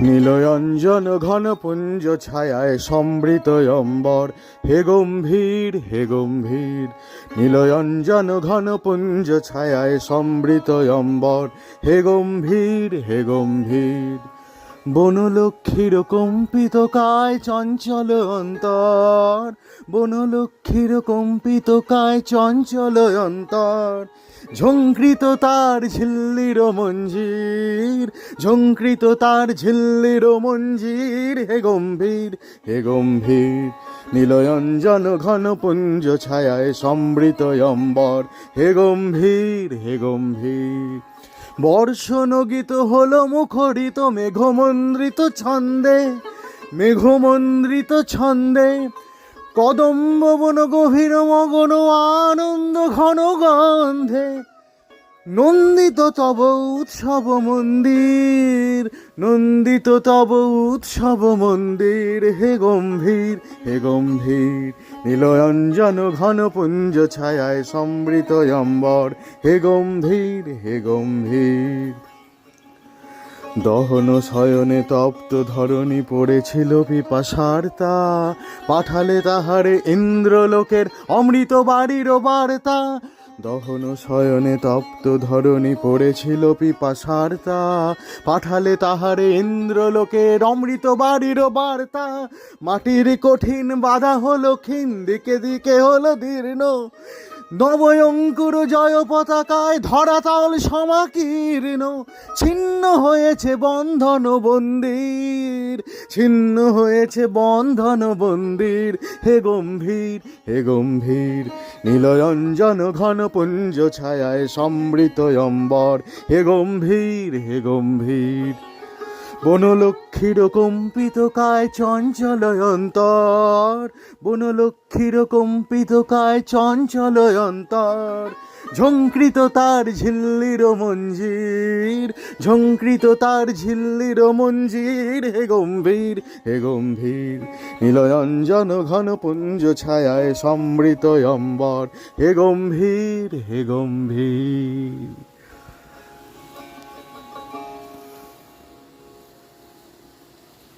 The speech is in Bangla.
নীলয়ঞ্জন ঘন পুঞ্জ ছায়ায় সমৃত অম্বর, হে গম্ভীর হে গম্ভীর। নীলয়ঞ্জন ঘন পুঞ্জ ছায়ায় সমৃত অম্বর, হে গম্ভীর হে গম্ভীর। বনলক্ষ্মীর কম্পিত কায় চঞ্চল অন্তর, বনলক্ষ্মীর কম্পিত কায় চঞ্চল অন্তর। ঝঙ্কৃত তার ঝিল্লির মঞ্জির, ঝঙ্কৃত তার ঝিল্লির মঞ্জির, হে গম্ভীর হে গম্ভীর। নীলয়ঞ্জন ঘন পুঞ্জ ছায়ায় সমৃত অম্বর, হে গম্ভীর হে গম্ভীর। বর্ষণগীত হলো মুখরিত মেঘমন্দ্রিত ছন্দে, মেঘমন্দ্রিত ছন্দে। কদম্ব বন গভীর মগন আনন্দ ঘন গন্ধে। নন্দিত তব উৎসব মন্দির, নন্দিত তব উৎসব মন্দির, হে গম্ভীর হে গম্ভীর। নীলয়ঞ্জন ঘন পুঞ্জ ছায়ায় সমৃত অম্বর, হে গম্ভীর হে গম্ভীর। দহন শয়নে তপ্ত ধরণী পড়েছিল পিপাসার্তা, পাঠালে তাহারে ইন্দ্রলোকের অমৃত বাড়ির বার্তা। দহন শয়নে তপ্ত ধরণী পড়েছিল পিপাসার্তা, পাঠালে তাহারে ইন্দ্রলোকের অমৃত বাড়ির বার্তা। মাটির কঠিন বাধা হলো ক্ষীণ, দিকে দিকে হলো দীর্ণ। নবয়ঙ্কুর জয় পতাকায় ধরাতল সমাকীর্ণ। ছিন্ন হয়েছে বন্ধন বন্দির, ছিন্ন হয়েছে বন্ধন বন্দির, হে গম্ভীর হে গম্ভীর। নীলয়ঞ্জন ঘন পুঞ্জ ছায়ায় সমৃত অম্বর, হে গম্ভীর হে গম্ভীর। বনলক্ষ্মীর কম্পিত কায় চঞ্চল অন্তর, বনলক্ষ্মীর কম্পিত কায় চঞ্চল অন্তর। ঝঙ্কৃত তার ঝিল্লির মঞ্জির, ঝঙ্কৃত তার ঝিল্লির মঞ্জির, হে গম্ভীর হে গম্ভীর। নীলয়ঞ্জন ঘন পুঞ্জ ছায়ায় সমৃত অম্বর, হে গম্ভীর হে গম্ভীর।